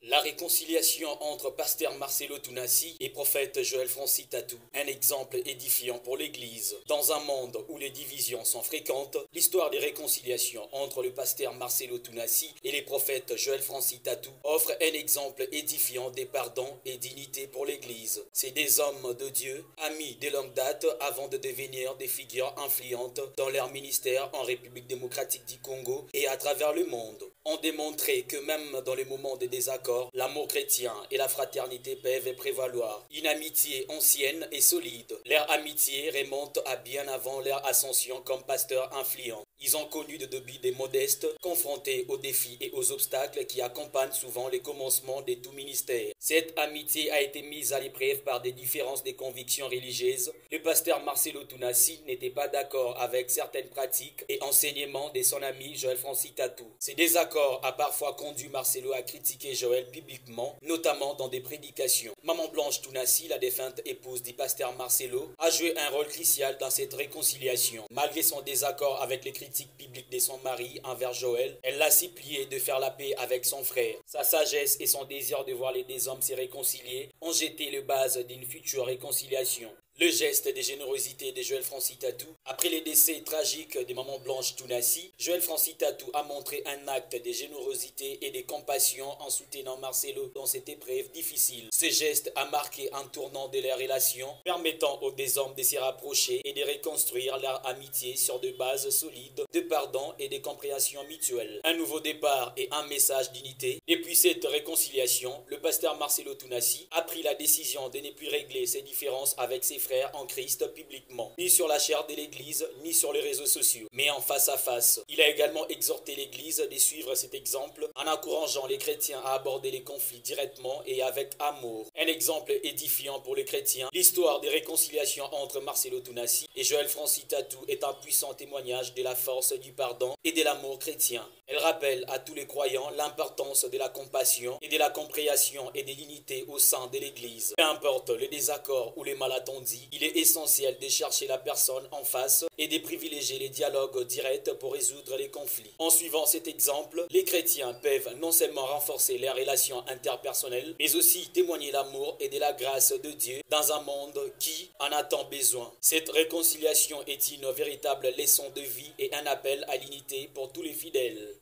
La réconciliation entre pasteur Marcelo Tounassi et prophète Joël Francis Tatou, un exemple édifiant pour l'Église. Dans un monde où les divisions sont fréquentes, l'histoire des réconciliations entre le pasteur Marcelo Tounassi et les prophètes Joël Francis Tatou offre un exemple édifiant des pardons et dignité pour l'Église. C'est des hommes de Dieu, amis de longue date avant de devenir des figures influentes dans leur ministère en République démocratique du Congo et à travers le monde. Ont démontré que même dans les moments de désaccord, l'amour chrétien et la fraternité peuvent prévaloir. Une amitié ancienne et solide. Leur amitié remonte à bien avant leur ascension comme pasteurs influents. Ils ont connu de débuts des modestes, confrontés aux défis et aux obstacles qui accompagnent souvent les commencements de tout ministère. Cette amitié a été mise à l'épreuve par des différences de convictions religieuses. Le pasteur Marcelo Tounassi n'était pas d'accord avec certaines pratiques et enseignements de son ami Joël Francis Tatou. Ces désaccords a parfois conduit Marcelo à critiquer Joël publiquement, notamment dans des prédications. Maman Blanche Tounassi, la défunte épouse du pasteur Marcelo, a joué un rôle crucial dans cette réconciliation. Malgré son désaccord avec les critiques biblique de son mari envers Joël, elle l'a supplié de faire la paix avec son frère. Sa sagesse et son désir de voir les deux hommes se réconcilier ont jeté les bases d'une future réconciliation. Le geste de générosité de Joël Francis Tatou. Après les décès tragiques de Maman Blanche Tounassi, Joël Francis Tatou a montré un acte de générosité et de compassion en soutenant Marcelo dans cette épreuve difficile. Ce geste a marqué un tournant de leurs relations, permettant aux deux hommes de se rapprocher et de reconstruire leur amitié sur de bases solides de pardon et de compréhension mutuelle. Un nouveau départ et un message d'unité. Depuis cette réconciliation, le pasteur Marcelo Tounassi a pris la décision de ne plus régler ses différences avec ses frères en Christ publiquement, ni sur la chaire de l'Église, ni sur les réseaux sociaux, mais en face à face. Il a également exhorté l'Église de suivre cet exemple en encourageant les chrétiens à aborder les conflits directement et avec amour. Un exemple édifiant pour les chrétiens, l'histoire des réconciliations entre Marcelo Tounassi et Joël Francis Tatou est un puissant témoignage de la force du pardon et de l'amour chrétien. Elle rappelle à tous les croyants l'importance de la compassion et de la compréhension et de l'unité au sein de l'Église. Peu importe le désaccord ou les malentendus, il est essentiel de chercher la personne en face et de privilégier les dialogues directs pour résoudre les conflits. En suivant cet exemple, les chrétiens peuvent non seulement renforcer leurs relations interpersonnelles, mais aussi témoigner l'amour et de la grâce de Dieu dans un monde qui en a tant besoin. Cette réconciliation est une véritable leçon de vie et un appel à l'unité pour tous les fidèles.